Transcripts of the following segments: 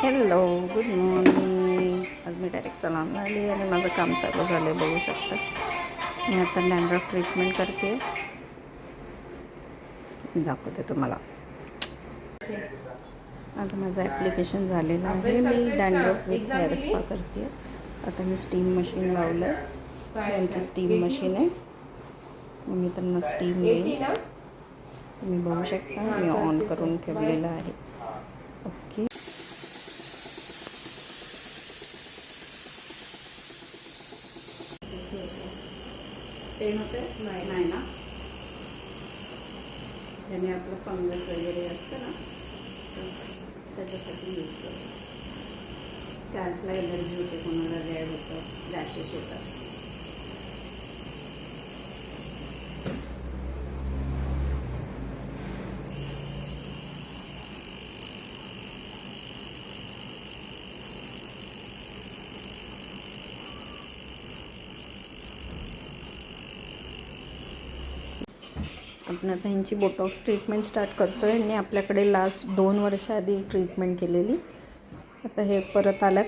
Hello, good morning. आज मी direct सलामला आली आणि माझं काम चालू झालं आहे, बघू शकता. मी आता डॅन्ड्रफ ट्रीटमेंट करते, दाखवते तुम्हाला. आता माझं ॲप्लिकेशन झालेलं आहे. मी डॅन्ड्रफ विथ हेअर स्पा करते. आता मी स्टीम मशीन लावलं आहे. आमची स्टीम मशीन आहे. मी त्यांना स्टीम देईन. तुम्ही बघू शकता, मी ऑन करून ठेवलेलं आहे. ओके. पेन होते नाही ना, ज्याने आपलं फंगस वगैरे असतं ना, त्याच्यासाठी यूज करतो. स्कॅल्पला एलर्जी होते, कोणाला रेड होतं, रॅशेस होतात. आपण आता ह्यांची बोटॉक्स ट्रीटमेंट स्टार्ट करतो आहे. यांनी आपल्याकडे लास्ट 2 वर्ष आधी ट्रीटमेंट केलेली. आता हे परत आल्यात.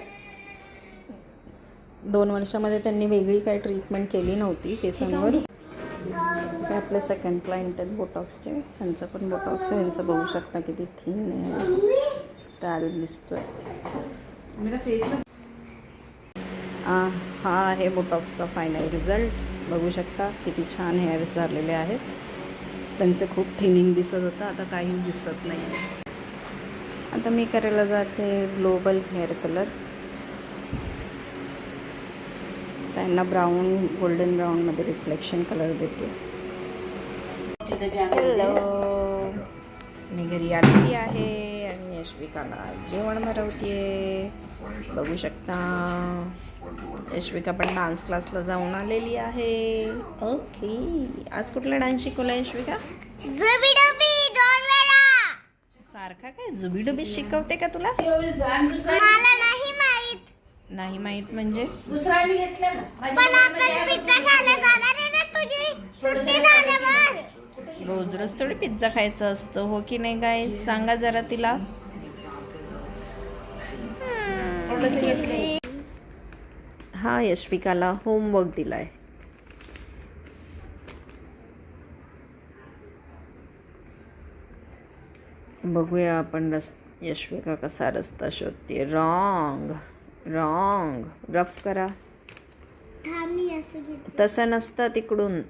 2 वर्षामध्ये त्यांनी वेगळी काही ट्रीटमेंट केली नव्हती केसांवर. हे आपले सेकंड क्लायंट आहेत बोटॉक्सचे. त्यांचं पण बोटॉक्स आहे. यांचं बघू शकता किती थिन आहे, स्कॅल्प दिसतोय. हा आहे बोटॉक्सचा फायनल रिझल्ट. बघू शकता किती छान हेअर्स झालेले आहेत. त्यांचे खूप थिनिंग दिसत होतं, आता काही दिसत नाही आहे. आता मी करायला जाते ग्लोबल हेअर कलर. त्यांना ब्राऊन, गोल्डन ब्राऊनमध्ये रिफ्लेक्शन कलर देते. हॅलो, मी घरी आलेली आहे आणि यशविकाला जेवण बनवते. बघू शकता, यशविका पण डान्स क्लासला जाऊन आलेली आहे. ओके, आज कुठला डान्स शिकवला यशविका? सारखा काय जुबीडुबी शिकवते का तुला? मला नाही माहित. नाही माहित म्हणजे? दुसऱ्याने घेतलं ना. पण आपण पिझ्झा खायला जाणार आहे ना तुझी सुट्टी झाल्यावर. रोज रोज थोडी पिझ्झा खायचं असतं, हो की नाही गाईस? सांगा जरा तिला. हा यशविकाला होमवर्क दिलाय. बघूया आपण यशविका कसा रस्ता शोधते. रॉंग रॉंग, रफ करा. तसं नसतं तिकडून.